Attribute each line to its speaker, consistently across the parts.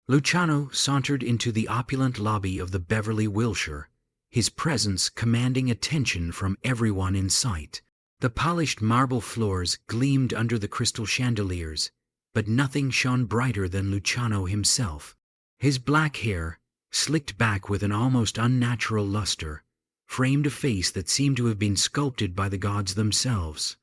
Speaker 1: Luciano sauntered into the opulent lobby of the Beverly Wilshire, his presence commanding attention from everyone in sight. The polished marble floors gleamed under the crystal chandeliers, but nothing shone brighter than Luciano himself. His black hair, slicked back with an almost unnatural luster, framed a face that seemed to have been sculpted by the gods themselves.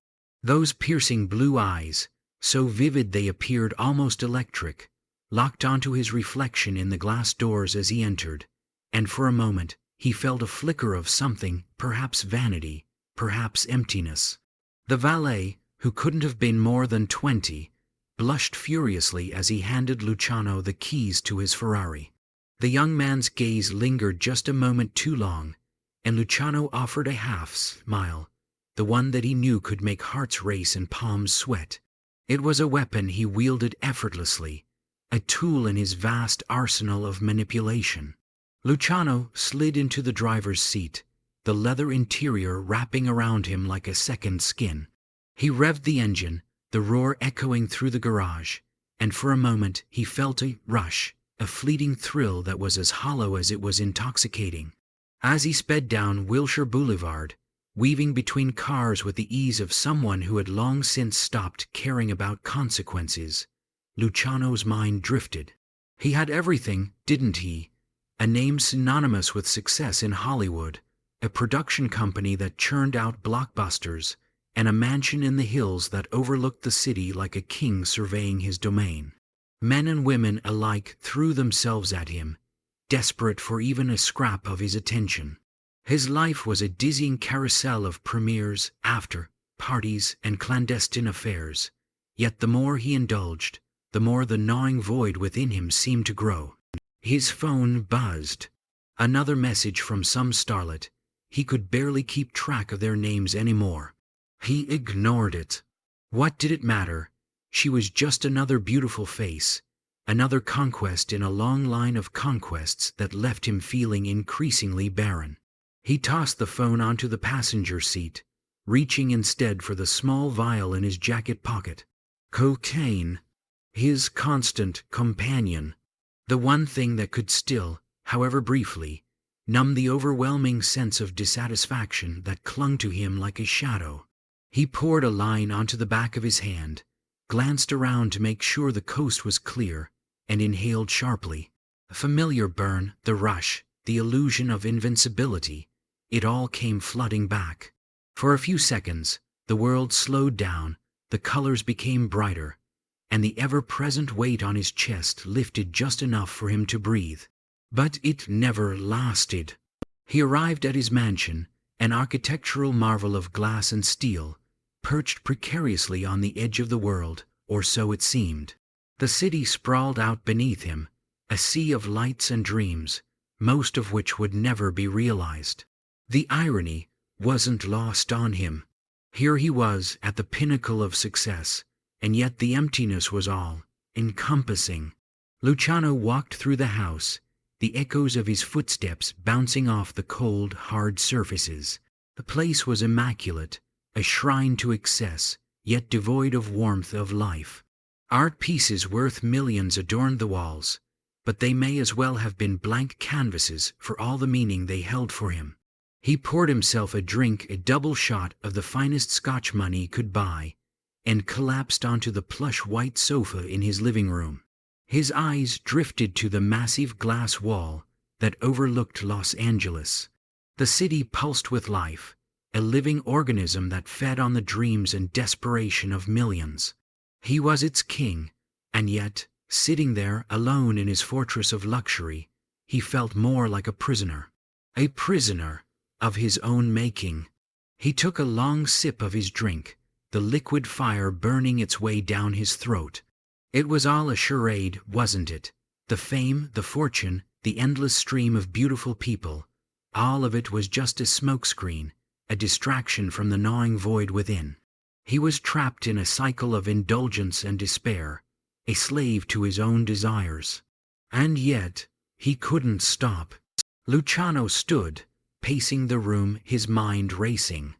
Speaker 1: Those piercing blue eyes, so vivid they appeared almost electric, locked onto his reflection in the glass doors as he entered, and for a moment he felt a flicker of something, perhaps vanity, perhaps emptiness. The valet, who couldn't have been more than 20, blushed furiously as he handed Luciano the keys to his Ferrari. The young man's gaze lingered just a moment too long, and Luciano offered a half-smile, the one that he knew could make hearts race and palms sweat. It was a weapon he wielded effortlessly, a tool in his vast arsenal of manipulation. Luciano slid into the driver's seat, the leather interior wrapping around him like a second skin. He revved the engine, the roar echoing through the garage, and for a moment he felt a rush, a fleeting thrill that was as hollow as it was intoxicating. As he sped down Wilshire Boulevard, weaving between cars with the ease of someone who had long since stopped caring about consequences, Luciano's mind drifted. He had everything, didn't he? A name synonymous with success in Hollywood, a production company that churned out blockbusters, and a mansion in the hills that overlooked the city like a king surveying his domain. Men and women alike threw themselves at him, desperate for even a scrap of his attention. His life was a dizzying carousel of premieres, after-parties, and clandestine affairs, yet the more he indulged, the more the gnawing void within him seemed to grow. His phone buzzed. Another message from some starlet. He could barely keep track of their names anymore. He ignored it. What did it matter? She was just another beautiful face, another conquest in a long line of conquests that left him feeling increasingly barren. He tossed the phone onto the passenger seat, reaching instead for the small vial in his jacket pocket. Cocaine. His constant companion. The one thing that could still, however briefly, numb the overwhelming sense of dissatisfaction that clung to him like a shadow. He poured a line onto the back of his hand, glanced around to make sure the coast was clear, and inhaled sharply. A familiar burn, the rush, the illusion of invincibility, it all came flooding back. For a few seconds, the world slowed down, the colors became brighter, and the ever-present weight on his chest lifted just enough for him to breathe. But it never lasted. He arrived at his mansion, an architectural marvel of glass and steel, perched precariously on the edge of the world, or so it seemed. The city sprawled out beneath him, a sea of lights and dreams, most of which would never be realized. The irony wasn't lost on him. Here he was at the pinnacle of success, and yet the emptiness was all-encompassing. Luciano walked through the house, the echoes of his footsteps bouncing off the cold, hard surfaces. The place was immaculate, a shrine to excess, yet devoid of warmth of life. Art pieces worth millions adorned the walls, but they may as well have been blank canvases for all the meaning they held for him. He poured himself a drink, a double shot of the finest Scotch money could buy, and collapsed onto the plush white sofa in his living room. His eyes drifted to the massive glass wall that overlooked Los Angeles. The city pulsed with life, a living organism that fed on the dreams and desperation of millions. He was its king, and yet, sitting there alone in his fortress of luxury, he felt more like a prisoner of his own making. He took a long sip of his drink, the liquid fire burning its way down his throat. It was all a charade, wasn't it? The fame, the fortune, the endless stream of beautiful people, all of it was just a smokescreen, a distraction from the gnawing void within. He was trapped in a cycle of indulgence and despair, a slave to his own desires. And yet, he couldn't stop. Luciano stood, pacing the room, his mind racing.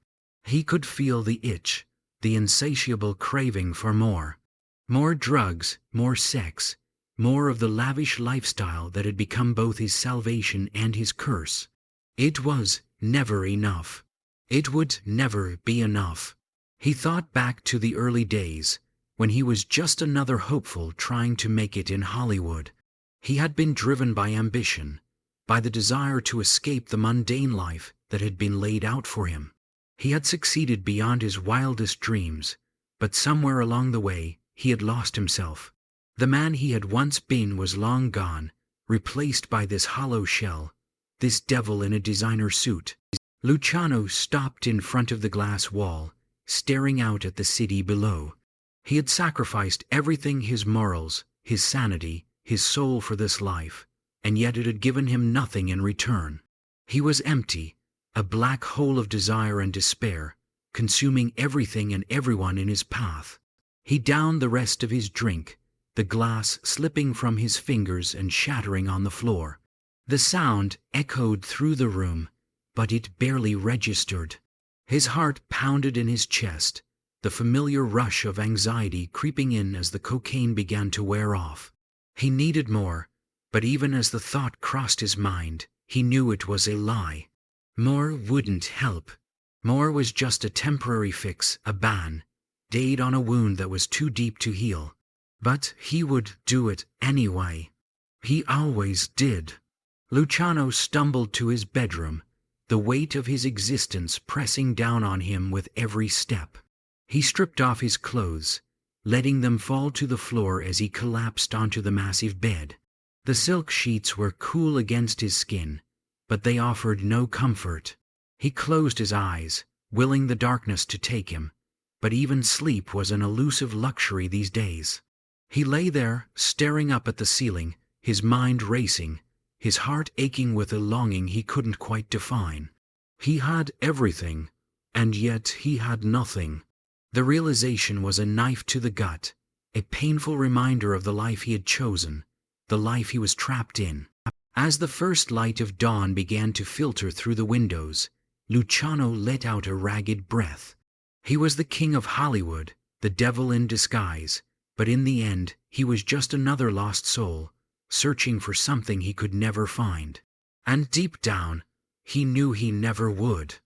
Speaker 1: He could feel the itch, the insatiable craving for more. More drugs, more sex, more of the lavish lifestyle that had become both his salvation and his curse. It was never enough. It would never be enough. He thought back to the early days, when he was just another hopeful trying to make it in Hollywood. He had been driven by ambition, by the desire to escape the mundane life that had been laid out for him. He had succeeded beyond his wildest dreams, but somewhere along the way he had lost himself. The man he had once been was long gone, replaced by this hollow shell, this devil in a designer suit. Luciano stopped in front of the glass wall, staring out at the city below. He had sacrificed everything, his morals, his sanity, his soul for this life, and yet it had given him nothing in return. He was empty, a black hole of desire and despair, consuming everything and everyone in his path. He downed the rest of his drink, the glass slipping from his fingers and shattering on the floor. The sound echoed through the room, but it barely registered. His heart pounded in his chest, the familiar rush of anxiety creeping in as the cocaine began to wear off. He needed more, but even as the thought crossed his mind, he knew it was a lie. More wouldn't help. More was just a temporary fix, a band-aid on a wound that was too deep to heal. But he would do it anyway. He always did. Luciano stumbled to his bedroom, the weight of his existence pressing down on him with every step. He stripped off his clothes, letting them fall to the floor as he collapsed onto the massive bed. The silk sheets were cool against his skin, but they offered no comfort. He closed his eyes, willing the darkness to take him, but even sleep was an elusive luxury these days. He lay there, staring up at the ceiling, his mind racing, his heart aching with a longing he couldn't quite define. He had everything, and yet he had nothing. The realization was a knife to the gut, a painful reminder of the life he had chosen, the life he was trapped in. As the first light of dawn began to filter through the windows, Luciano let out a ragged breath. He was the king of Hollywood, the devil in disguise, but in the end he was just another lost soul, searching for something he could never find. And deep down, he knew he never would.